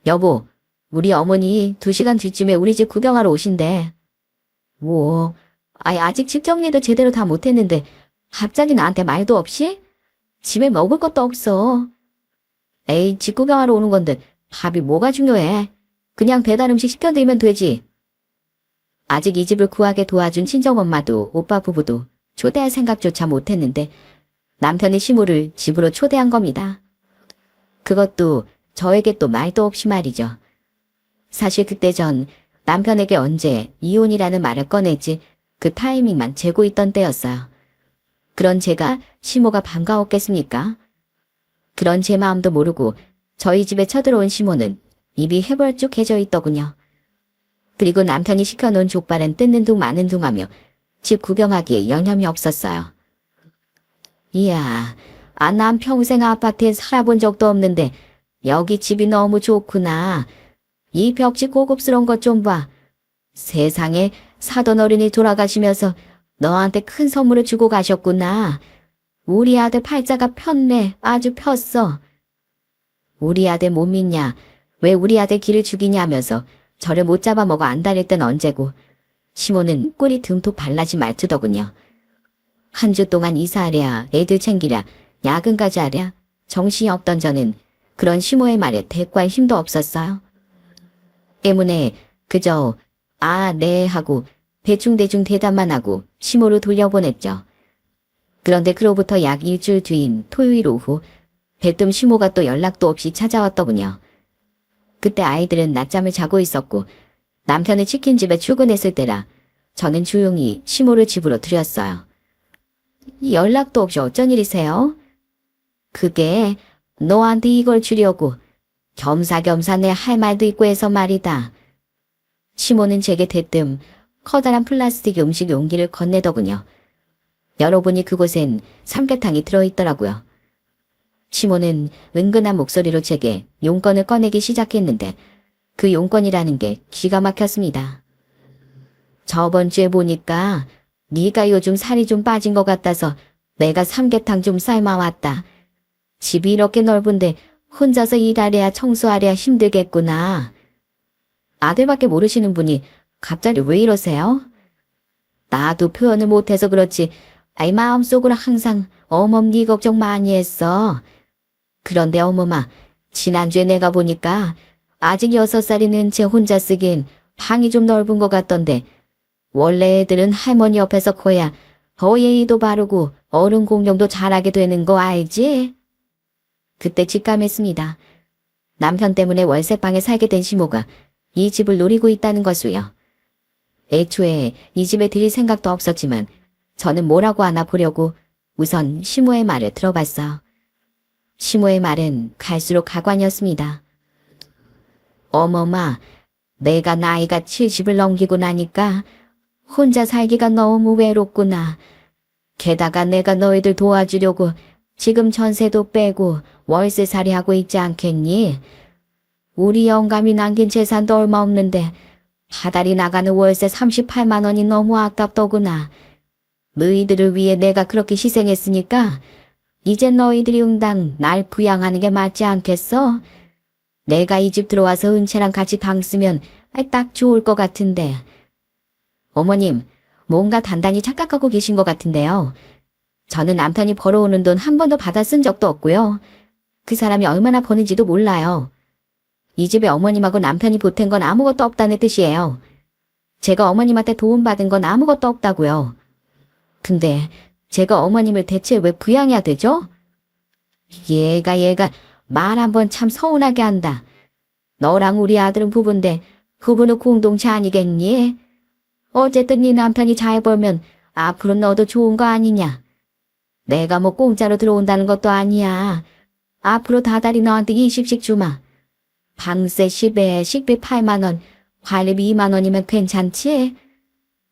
여보, 우리 어머니 2시간 뒤쯤에 우리 집 구경하러 오신대. 뭐, 아직 집 정리도 제대로 다 못했는데 갑자기 나한테 말도 없이? 집에 먹을 것도 없어. 에이, 집 구경하러 오는 건데 밥이 뭐가 중요해. 그냥 배달 음식 시켜드리면 되지. 아직 이 집을 구하게 도와준 친정엄마도 오빠 부부도 초대할 생각조차 못했는데 남편의 시모를 집으로 초대한 겁니다. 그것도 저에게 또 말도 없이 말이죠. 사실 그때 전 남편에게 언제 이혼이라는 말을 꺼내지 그 타이밍만 재고 있던 때였어요. 그런 제가 시모가 반가웠겠습니까? 그런 제 마음도 모르고 저희 집에 쳐들어온 시모는 입이 해벌쭉해져 있더군요. 그리고 남편이 시켜놓은 족발은 뜯는 둥 마는 둥 하며 집 구경하기에 여념이 없었어요. 이야, 난 평생 아파트에 살아본 적도 없는데 여기 집이 너무 좋구나. 이 벽지 고급스러운 것 좀 봐. 세상에 사돈 어른이 돌아가시면서 너한테 큰 선물을 주고 가셨구나. 우리 아들 팔자가 폈네. 아주 폈어. 우리 아들 못 믿냐? 왜 우리 아들 길을 죽이냐면서 저를 못 잡아먹어 안달일 땐 언제고. 시모는 꿀이 듬뿍 발라진 말투더군요. 한 주 동안 이사하랴, 애들 챙기랴, 야근까지 하랴. 정신이 없던 저는 그런 시모의 말에 대꾸할 힘도 없었어요. 때문에 그저 아, 네 하고 대충대충 대답만 하고 시모로 돌려보냈죠. 그런데 그로부터 약 일주일 뒤인 토요일 오후 대뜸 시모가 또 연락도 없이 찾아왔더군요. 그때 아이들은 낮잠을 자고 있었고 남편은 치킨집에 출근했을 때라 저는 조용히 시모를 집으로 들였어요. 연락도 없이 어쩐 일이세요? 그게 너한테 이걸 주려고 겸사겸사 내 할 말도 있고 해서 말이다. 시모는 제게 대뜸 커다란 플라스틱 음식 용기를 건네더군요. 열어보니 그곳엔 삼계탕이 들어있더라고요. 시모는 은근한 목소리로 제게 용건을 꺼내기 시작했는데 그 용건이라는 게 기가 막혔습니다. 저번 주에 보니까 네가 요즘 살이 좀 빠진 것 같아서 내가 삼계탕 좀 삶아왔다. 집이 이렇게 넓은데 혼자서 일하랴 청소하랴 힘들겠구나. 아들밖에 모르시는 분이 갑자기 왜 이러세요? 나도 표현을 못해서 그렇지 아이 마음속으로 항상 어멈 네 걱정 많이 했어. 그런데 어머마 지난주에 내가 보니까 아직 6살인 제 혼자 쓰긴 방이 좀 넓은 것 같던데 원래 애들은 할머니 옆에서 커야 더 예의도 바르고 어른 공경도 잘하게 되는 거 알지? 그때 직감했습니다. 남편 때문에 월세방에 살게 된 시모가 이 집을 노리고 있다는 것을요. 애초에 이 집에 들일 생각도 없었지만 저는 뭐라고 하나 보려고 우선 시모의 말을 들어봤어요. 시모의 말은 갈수록 가관이었습니다. 어머마, 내가 나이가 70을 넘기고 나니까 혼자 살기가 너무 외롭구나. 게다가 내가 너희들 도와주려고 지금 전세도 빼고 월세살이 하고 있지 않겠니? 우리 영감이 남긴 재산도 얼마 없는데 하달이 나가는 월세 38만 원이 너무 아깝더구나. 너희들을 위해 내가 그렇게 희생했으니까 이제 너희들이 응당 날 부양하는 게 맞지 않겠어? 내가 이 집 들어와서 은채랑 같이 방 쓰면 딱 좋을 것 같은데. 어머님, 뭔가 단단히 착각하고 계신 것 같은데요. 저는 남편이 벌어오는 돈 한 번도 받아 쓴 적도 없고요. 그 사람이 얼마나 버는지도 몰라요. 이 집에 어머님하고 남편이 보탠 건 아무것도 없다는 뜻이에요. 제가 어머님한테 도움받은 건 아무것도 없다고요. 근데 제가 어머님을 대체 왜 부양해야 되죠? 얘가 말 한번 참 서운하게 한다. 너랑 우리 아들은 부부인데 부부는 공동체 아니겠니? 어쨌든 네 남편이 잘 벌면 앞으로 너도 좋은 거 아니냐. 내가 뭐 공짜로 들어온다는 것도 아니야. 앞으로 다달이 너한테 20씩 주마. 방세 10에 식비 8만 원, 관리비 2만 원이면 괜찮지?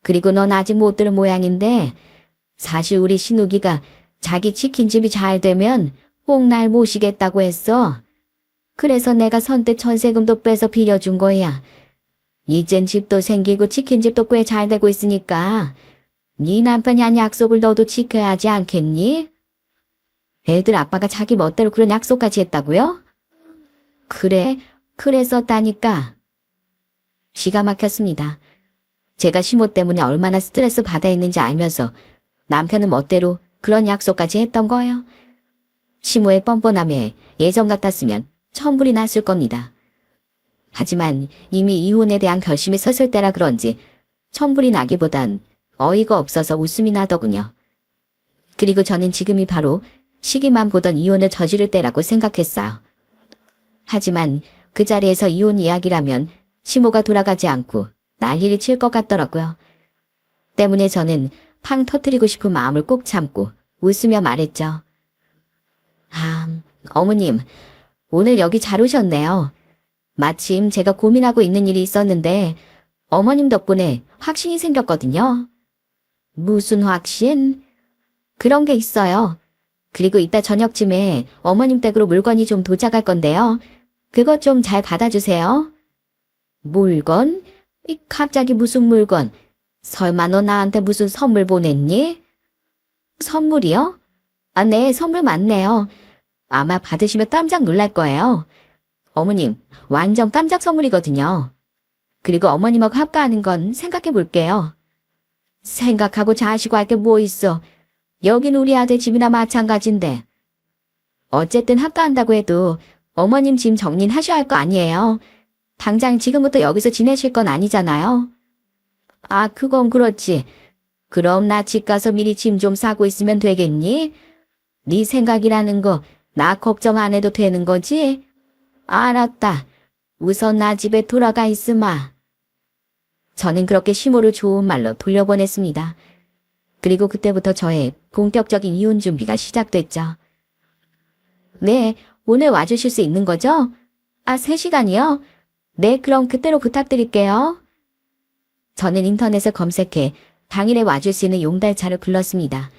그리고 넌 아직 못 들은 모양인데 사실 우리 신우기가 자기 치킨집이 잘 되면 꼭 날 모시겠다고 했어. 그래서 내가 선뜻 전세금도 빼서 빌려준 거야. 이젠 집도 생기고 치킨집도 꽤 잘 되고 있으니까 네 남편이 한 약속을 너도 지켜야 하지 않겠니? 애들 아빠가 자기 멋대로 그런 약속까지 했다고요? 그래, 그랬었다니까. 기가 막혔습니다. 제가 시모 때문에 얼마나 스트레스 받아 있는지 알면서 남편은 멋대로 그런 약속까지 했던 거예요. 시모의 뻔뻔함에 예전 같았으면 천불이 났을 겁니다. 하지만 이미 이혼에 대한 결심이 섰을 때라 그런지 천불이 나기보단 어이가 없어서 웃음이 나더군요. 그리고 저는 지금이 바로 시기만 보던 이혼을 저지를 때라고 생각했어요. 하지만 그 자리에서 이혼 이야기라면 시모가 돌아가지 않고 난리를 칠 것 같더라고요. 때문에 저는 팡 터뜨리고 싶은 마음을 꼭 참고 웃으며 말했죠. 어머님, 오늘 여기 잘 오셨네요. 마침 제가 고민하고 있는 일이 있었는데 어머님 덕분에 확신이 생겼거든요. 무슨 확신? 그런 게 있어요. 그리고 이따 저녁쯤에 어머님 댁으로 물건이 좀 도착할 건데요. 그것 좀 잘 받아주세요. 물건? 갑자기 무슨 물건? 설마 너 나한테 무슨 선물 보냈니? 선물이요? 아, 네, 선물 많네요. 아마 받으시면 깜짝 놀랄 거예요. 어머님, 완전 깜짝 선물이거든요. 그리고 어머님하고 합가하는 건 생각해 볼게요. 생각하고 자시고 할 게 뭐 있어. 여긴 우리 아들 집이나 마찬가지인데. 어쨌든 합가한다고 해도 어머님 짐 정리는 하셔야 할 거 아니에요. 당장 지금부터 여기서 지내실 건 아니잖아요. 아, 그건 그렇지. 그럼 나 집 가서 미리 짐 좀 싸고 있으면 되겠니? 네 생각이라는 거 나 걱정 안 해도 되는 거지? 알았다. 우선 나 집에 돌아가 있으마. 저는 그렇게 시모를 좋은 말로 돌려보냈습니다. 그리고 그때부터 저의 본격적인 이혼 준비가 시작됐죠. 네, 오늘 와주실 수 있는 거죠? 아, 3시간이요? 네, 그럼 그때로 부탁드릴게요. 저는 인터넷에 검색해 당일에 와줄 수 있는 용달차를 불렀습니다.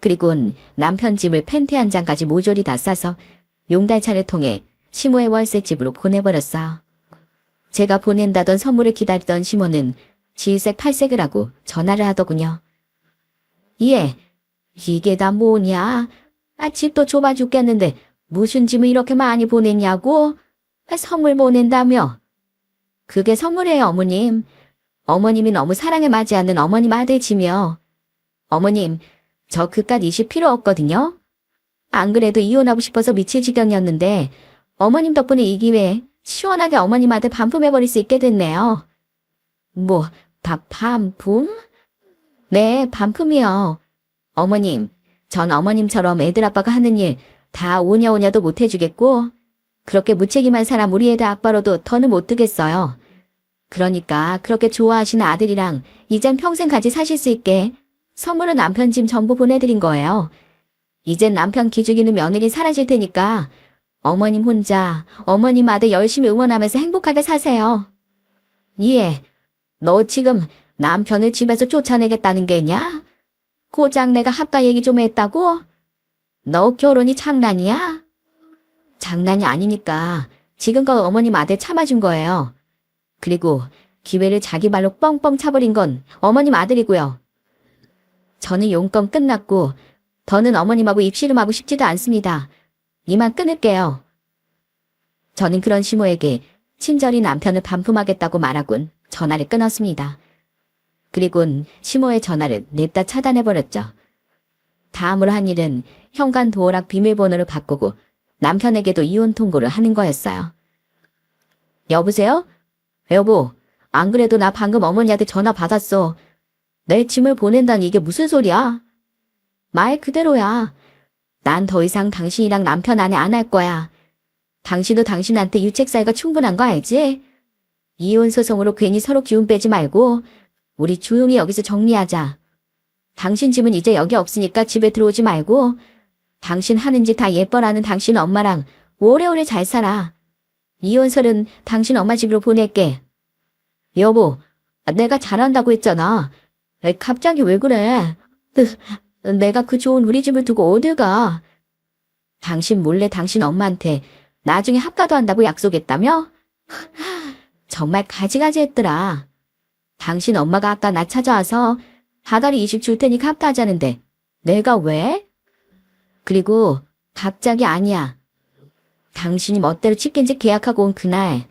그리곤 남편 짐을 팬티 한 장까지 모조리 다 싸서 용달차를 통해 시모의 월세집으로 보내버렸어요. 제가 보낸다던 선물을 기다리던 시모는 질색 팔색을 하고 전화를 하더군요. 예, 이게 다 뭐냐? 아, 집도 좁아 죽겠는데 무슨 짐을 이렇게 많이 보냈냐고? 아, 선물 보낸다며? 그게 선물이에요, 어머님. 어머님이 너무 사랑에 맞지 않는 어머님 아들 짐이요. 어머님, 저 그깟 이실 필요 없거든요. 안 그래도 이혼하고 싶어서 미칠 지경이었는데 어머님 덕분에 이 기회에 시원하게 어머님 아들 반품해버릴 수 있게 됐네요. 뭐, 다 반품? 네, 반품이요. 어머님, 전 어머님처럼 애들 아빠가 하는 일 다 오냐오냐도 못 해주겠고 그렇게 무책임한 사람 우리 애들 아빠로도 더는 못 두겠어요. 그러니까 그렇게 좋아하시는 아들이랑 이젠 평생 같이 사실 수 있게 선물은 남편 짐 전부 보내드린 거예요. 이젠 남편 기죽이는 며느리 사라질 테니까 어머님 혼자 어머님 아들 열심히 응원하면서 행복하게 사세요. 예, 너 지금 남편을 집에서 쫓아내겠다는 게냐? 고작 내가 합가 얘기 좀 했다고? 너 결혼이 장난이야? 장난이 아니니까 지금껏 어머님 아들 참아준 거예요. 그리고 기회를 자기 발로 뻥뻥 차버린 건 어머님 아들이고요. 저는 용건 끝났고 더는 어머님하고 입씨름하고 싶지도 않습니다. 이만 끊을게요. 저는 그런 시모에게 친절히 남편을 반품하겠다고 말하곤 전화를 끊었습니다. 그리곤 시모의 전화를 냅다 차단해버렸죠. 다음으로 한 일은 현관 도어락 비밀번호를 바꾸고 남편에게도 이혼 통보를 하는 거였어요. 여보세요? 여보, 안 그래도 나 방금 어머니한테 전화 받았어. 내 짐을 보낸다니 이게 무슨 소리야? 말 그대로야. 난 더 이상 당신이랑 남편 아내 안 할 거야. 당신도 당신한테 유책 사유가 충분한 거 알지? 이혼 소송으로 괜히 서로 기운 빼지 말고 우리 조용히 여기서 정리하자. 당신 집은 이제 여기 없으니까 집에 들어오지 말고 당신 하는 짓 다 예뻐라는 당신 엄마랑 오래오래 잘 살아. 이혼설은 당신 엄마 집으로 보낼게. 여보, 내가 잘한다고 했잖아. 갑자기 왜 그래? 내가 그 좋은 우리 집을 두고 어딜 가? 당신 몰래 당신 엄마한테 나중에 합가도 한다고 약속했다며? 정말 가지가지 했더라. 당신 엄마가 아까 나 찾아와서 다달이 20 줄 테니까 합가하자는데 내가 왜? 그리고 갑자기 아니야. 당신이 멋대로 치킨집 계약하고 온 그날,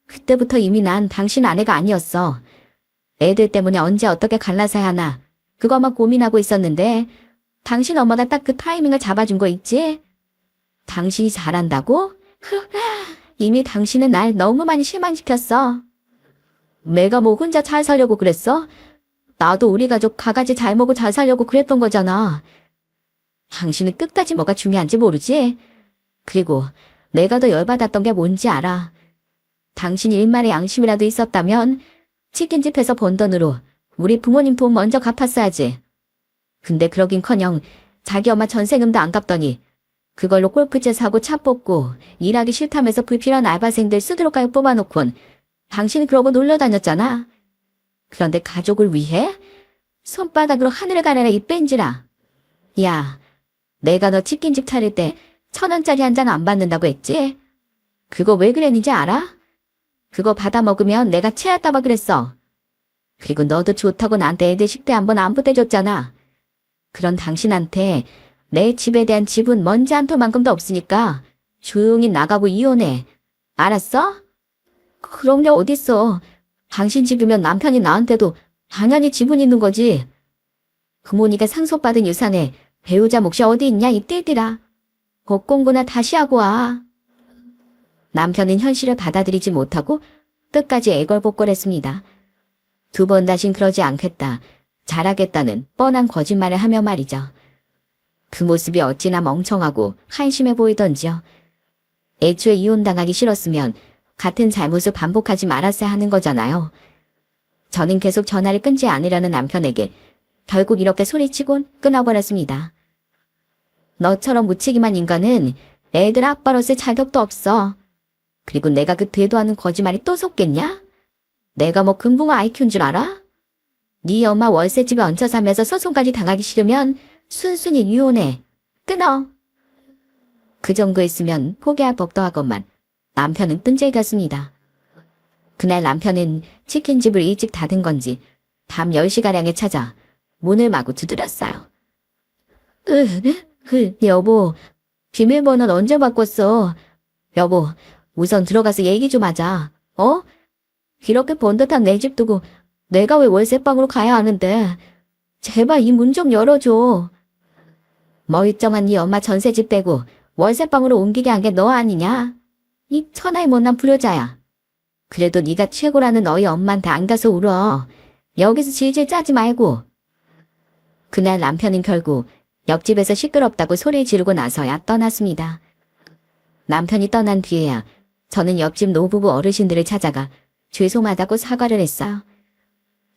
그때부터 이미 난 당신 아내가 아니었어. 애들 때문에 언제 어떻게 갈라서야 하나 그거만 고민하고 있었는데 당신 엄마가 딱 그 타이밍을 잡아준 거 있지? 당신이 잘한다고? 이미 당신은 날 너무 많이 실망시켰어. 내가 뭐 혼자 잘 살려고 그랬어? 나도 우리 가족 가가지 잘 먹고 잘 살려고 그랬던 거잖아. 당신은 끝까지 뭐가 중요한지 모르지? 그리고 내가 더 열받았던 게 뭔지 알아. 당신이 일말의 양심이라도 있었다면 치킨집에서 번 돈으로 우리 부모님 돈 먼저 갚았어야지. 근데 그러긴커녕 자기 엄마 전세금도 안 갚더니 그걸로 골프채 사고 차 뽑고 일하기 싫다면서 불필요한 알바생들 스스로까지 뽑아놓곤 당신은 그러고 놀러다녔잖아. 그런데 가족을 위해? 손바닥으로 하늘을 가려라 이 뺀지라. 야, 내가 너 치킨집 차릴 때 1,000원짜리 한 장 안 받는다고 했지? 그거 왜 그랬는지 알아? 그거 받아 먹으면 내가 체할까봐 그랬어. 그리고 너도 좋다고 나한테 애들 식대 한번 안 보태줬잖아. 그런 당신한테 내 집에 대한 지분 먼지 한 톨만큼도 없으니까 조용히 나가고 이혼해. 알았어? 그런 게 어딨어. 당신 집이면 남편이 나한테도 당연히 지분 있는 거지. 부모니까 상속받은 유산에 배우자 몫이 어디 있냐 이 띠들아. 법 공부나 다시 하고 와. 남편은 현실을 받아들이지 못하고 끝까지 애걸복걸했습니다. 두 번 다신 그러지 않겠다. 잘하겠다는 뻔한 거짓말을 하며 말이죠. 그 모습이 어찌나 멍청하고 한심해 보이던지요. 애초에 이혼당하기 싫었으면 같은 잘못을 반복하지 말았어야 하는 거잖아요. 저는 계속 전화를 끊지 않으려는 남편에게 결국 이렇게 소리치곤 끊어버렸습니다. 너처럼 무책임한 인간은 애들 아빠로서 자격도 없어. 그리고 내가 그 되도 않은 거짓말이 또 속겠냐? 내가 뭐 금붕어 IQ인 줄 알아? 네 엄마 월세집에 얹혀 살면서 소송까지 당하기 싫으면 순순히 이혼해. 끊어. 그 정도 했으면 포기할 법도 하건만 남편은 끈질겼습니다. 그날 남편은 치킨집을 일찍 닫은 건지 밤 10시가량에 찾아 문을 마구 두드렸어요. 여보, 비밀번호는 언제 바꿨어? 여보, 우선 들어가서 얘기 좀 하자. 이렇게 번듯한 내 집 두고 내가 왜 월세방으로 가야 하는데. 제발 이 문 좀 열어줘. 멀쩡한 네 엄마 전세집 빼고 월세방으로 옮기게 한 게 너 아니냐? 이 천하의 못난 불효자야. 그래도 네가 최고라는 너희 엄마한테 안 가서 울어. 여기서 질질 짜지 말고. 그날 남편은 결국 옆집에서 시끄럽다고 소리 지르고 나서야 떠났습니다. 남편이 떠난 뒤에야 저는 옆집 노부부 어르신들을 찾아가 죄송하다고 사과를 했어요.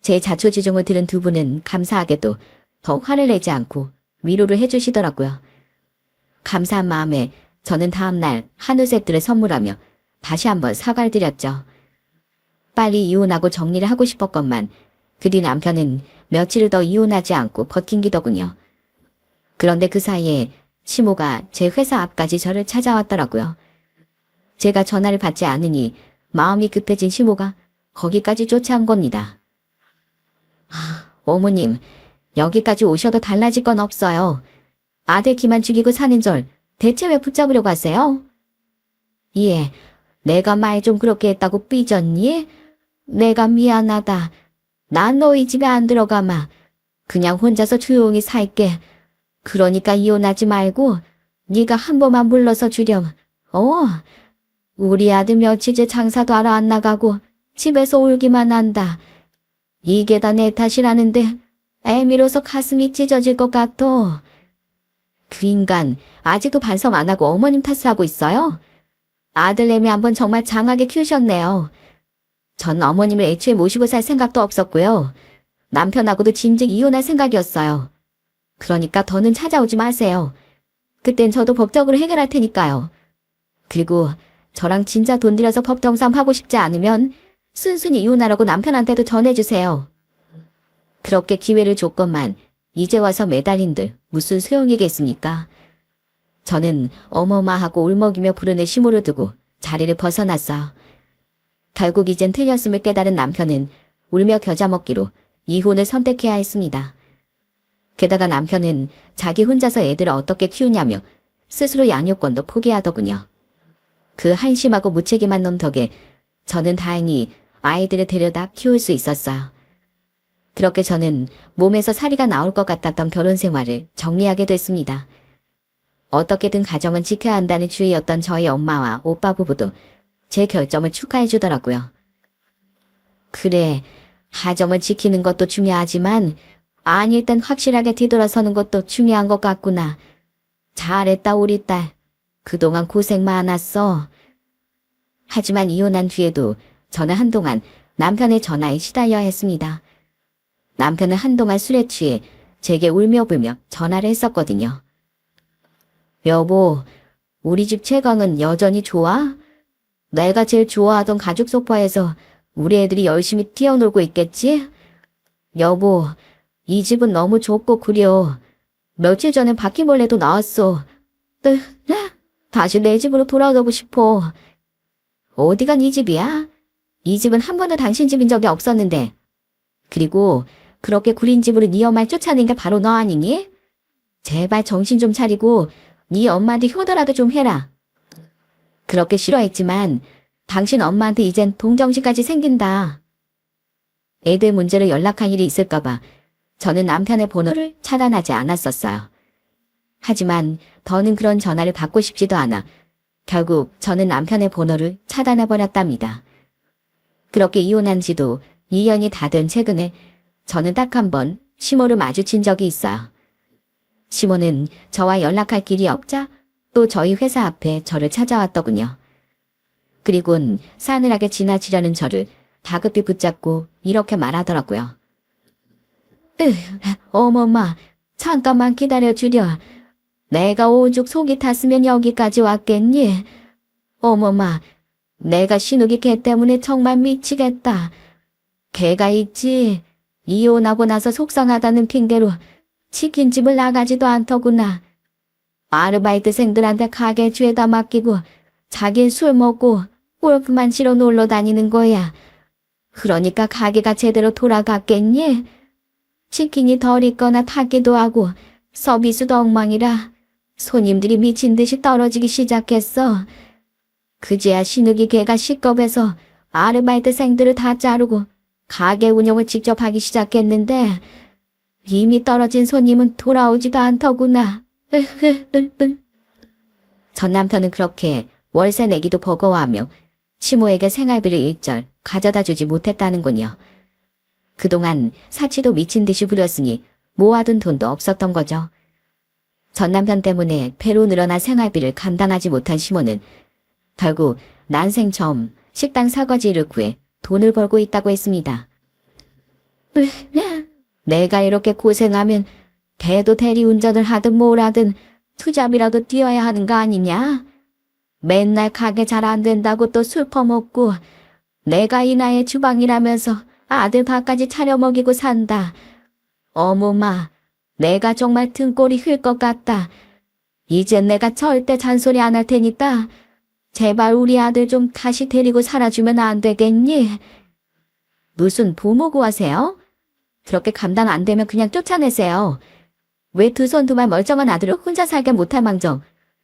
제 자초지종을 들은 두 분은 감사하게도 더욱 화를 내지 않고 위로를 해주시더라고요. 감사한 마음에 저는 다음날 한우색들을 선물하며 다시 한번 사과를 드렸죠. 빨리 이혼하고 정리를 하고 싶었건만 그 뒤 남편은 며칠을 더 이혼하지 않고 버틴기더군요. 그런데 그 사이에 시모가 제 회사 앞까지 저를 찾아왔더라고요. 제가 전화를 받지 않으니 마음이 급해진 시모가 거기까지 쫓아온 겁니다. 어머님, 여기까지 오셔도 달라질 건 없어요. 아들 기만 죽이고 사는 절 대체 왜 붙잡으려고 하세요? 예, 내가 말 좀 그렇게 했다고 삐졌니? 내가 미안하다. 난 너희 집에 안 들어가마. 그냥 혼자서 조용히 살게. 그러니까 이혼하지 말고 네가 한 번만 불러서 주렴. 우리 아들 며칠째 장사도 하러 안 나가고 집에서 울기만 한다. 이게 다 내 탓이라는데 애미로서 가슴이 찢어질 것 같아. 그 인간 아직도 반성 안 하고 어머님 탓을 하고 있어요? 아들내미 한번 정말 장하게 키우셨네요. 전 어머님을 애초에 모시고 살 생각도 없었고요. 남편하고도 진즉 이혼할 생각이었어요. 그러니까 더는 찾아오지 마세요. 그땐 저도 법적으로 해결할 테니까요. 그리고 저랑 진짜 돈 들여서 법정싸움 하고 싶지 않으면 순순히 이혼하라고 남편한테도 전해주세요. 그렇게 기회를 줬건만 이제 와서 매달린들 무슨 소용이겠습니까? 저는 어머마하고 울먹이며 부르는 시모를 두고 자리를 벗어났어요. 결국 이젠 틀렸음을 깨달은 남편은 울며 겨자 먹기로 이혼을 선택해야 했습니다. 게다가 남편은 자기 혼자서 애들을 어떻게 키우냐며 스스로 양육권도 포기하더군요. 그 한심하고 무책임한 놈 덕에 저는 다행히 아이들을 데려다 키울 수 있었어요. 그렇게 저는 몸에서 사리가 나올 것 같았던 결혼 생활을 정리하게 됐습니다. 어떻게든 가정은 지켜야 한다는 주의였던 저희 엄마와 오빠 부부도 제 결정을 축하해 주더라고요. 그래, 가정을 지키는 것도 중요하지만 아닐 땐 확실하게 뒤돌아서는 것도 중요한 것 같구나. 잘했다 우리 딸. 그동안 고생 많았어. 하지만 이혼한 뒤에도 저는 한동안 남편의 전화에 시달려야 했습니다. 남편은 한동안 술에 취해 제게 울며 불며 전화를 했었거든요. 여보, 우리 집 채광은 여전히 좋아? 내가 제일 좋아하던 가죽 소파에서 우리 애들이 열심히 뛰어놀고 있겠지? 여보, 이 집은 너무 좁고 구려. 며칠 전에 바퀴벌레도 나왔어. 다시 내 집으로 돌아가고 싶어. 어디가 네 집이야? 이 집은 한 번도 당신 집인 적이 없었는데. 그리고 그렇게 구린 집으로 네 엄마를 쫓아낸 게 바로 너 아니니? 제발 정신 좀 차리고 네 엄마한테 효도라도 좀 해라. 그렇게 싫어했지만 당신 엄마한테 이젠 동정심까지 생긴다. 애들 문제로 연락할 일이 있을까봐 저는 남편의 번호를 차단하지 않았었어요. 하지만 더는 그런 전화를 받고 싶지도 않아 결국 저는 남편의 번호를 차단해버렸답니다. 그렇게 이혼한 지도 2년이 다 된 최근에 저는 딱 한 번 시모를 마주친 적이 있어요. 시모는 저와 연락할 길이 없자 또 저희 회사 앞에 저를 찾아왔더군요. 그리곤 싸늘하게 지나치려는 저를 다급히 붙잡고 이렇게 말하더라고요. 어머마, 잠깐만 기다려주려. 내가 오죽 속이 탔으면 여기까지 왔겠니? 어머마, 내가 신우기 걔 때문에 정말 미치겠다. 걔가 있지. 이혼하고 나서 속상하다는 핑계로 치킨집을 나가지도 않더구나. 아르바이트생들한테 가게 죄다 맡기고 자기 술 먹고 골프만 치러 놀러 다니는 거야. 그러니까 가게가 제대로 돌아갔겠니? 치킨이 덜 있거나 탔기도 하고 서비스도 엉망이라 손님들이 미친 듯이 떨어지기 시작했어. 그제야 신우기 걔가 식겁해서 아르바이트생들을 다 자르고 가게 운영을 직접 하기 시작했는데 이미 떨어진 손님은 돌아오지도 않더구나. 전 남편은 그렇게 월세 내기도 버거워하며 시모에게 생활비를 일절 가져다 주지 못했다는군요. 그동안 사치도 미친 듯이 부렸으니 모아둔 돈도 없었던 거죠. 전 남편 때문에 배로 늘어난 생활비를 감당하지 못한 시모는 결국 난생 처음 식당 설거지를 구해 돈을 벌고 있다고 했습니다. 내가 이렇게 고생하면 걔도 대리운전을 하든 뭘 하든 투잡이라도 뛰어야 하는 거 아니냐? 맨날 가게 잘 안 된다고 또 술 퍼먹고 내가 이 나이에 주방이라면서 아들 밥까지 차려 먹이고 산다. 어머마, 내가 정말 등골이 흘 것 같다. 이젠 내가 절대 잔소리 안 할 테니까 제발 우리 아들 좀 다시 데리고 살아주면 안 되겠니? 무슨 부모 구하세요? 그렇게 감당 안 되면 그냥 쫓아내세요. 왜 두 손 두 발 멀쩡한 아들을 혼자 살게 못할 망정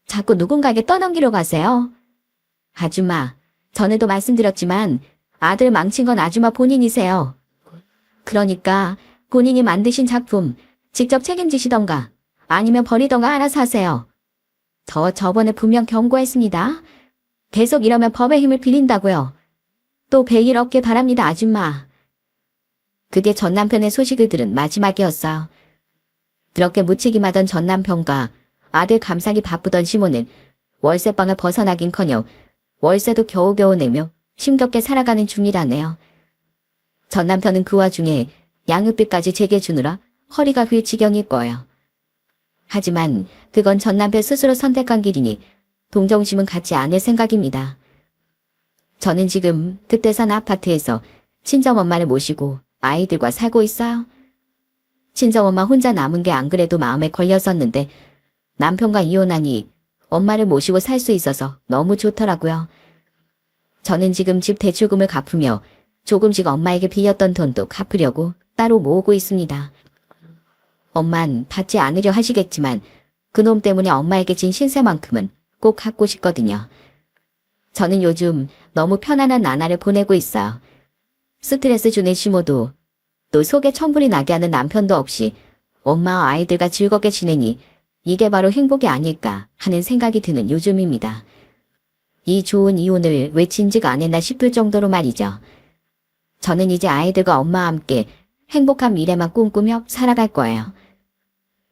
자꾸 누군가에게 떠넘기려 가세요? 아줌마, 전에도 말씀드렸지만 아들 망친 건 아줌마 본인이세요. 그러니까 본인이 만드신 작품 직접 책임지시던가 아니면 버리던가 알아서 하세요. 저번에 분명 경고했습니다. 계속 이러면 법의 힘을 빌린다고요. 또 베일 없게 바랍니다, 아줌마. 그게 전 남편의 소식을 들은 마지막이었어요. 그렇게 무책임하던 전 남편과 아들 감싸기 바쁘던 시모는 월세방을 벗어나긴커녕 월세도 겨우겨우 내며 힘겹게 살아가는 중이라네요. 전 남편은 그 와중에 양육비까지 제게 주느라 허리가 휠 지경일 거예요. 하지만 그건 전 남편 스스로 선택한 길이니 동정심은 갖지 않을 생각입니다. 저는 지금 그때 산 아파트에서 친정엄마를 모시고 아이들과 살고 있어요. 친정엄마 혼자 남은 게 안 그래도 마음에 걸렸었는데 남편과 이혼하니 엄마를 모시고 살 수 있어서 너무 좋더라고요. 저는 지금 집 대출금을 갚으며 조금씩 엄마에게 빌렸던 돈도 갚으려고 따로 모으고 있습니다. 엄만 받지 않으려 하시겠지만 그놈 때문에 엄마에게 진 신세만큼은 꼭 갚고 싶거든요. 저는 요즘 너무 편안한 나날을 보내고 있어요. 스트레스 주는 시모도 또 속에 천불이 나게 하는 남편도 없이 엄마와 아이들과 즐겁게 지내니 이게 바로 행복이 아닐까 하는 생각이 드는 요즘입니다. 이 좋은 이혼을 왜 진즉 안 했나 싶을 정도로 말이죠. 저는 이제 아이들과 엄마와 함께 행복한 미래만 꿈꾸며 살아갈 거예요.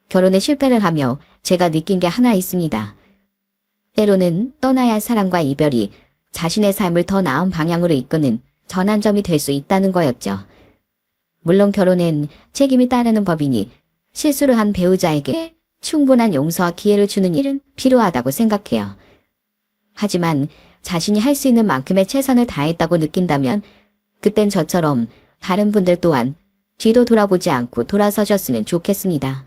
결혼에 실패를 하며 제가 느낀 게 하나 있습니다. 때로는 떠나야 할 사람과 이별이 자신의 삶을 더 나은 방향으로 이끄는 전환점이 될 수 있다는 거였죠. 물론 결혼엔 책임이 따르는 법이니 실수를 한 배우자에게 충분한 용서와 기회를 주는 일은 필요하다고 생각해요. 하지만 자신이 할 수 있는 만큼의 최선을 다했다고 느낀다면 그땐 저처럼 다른 분들 또한 뒤도 돌아보지 않고 돌아서셨으면 좋겠습니다.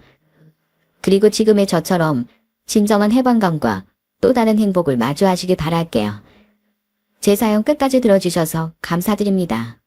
그리고 지금의 저처럼 진정한 해방감과 또 다른 행복을 마주하시길 바랄게요. 제 사연 끝까지 들어주셔서 감사드립니다.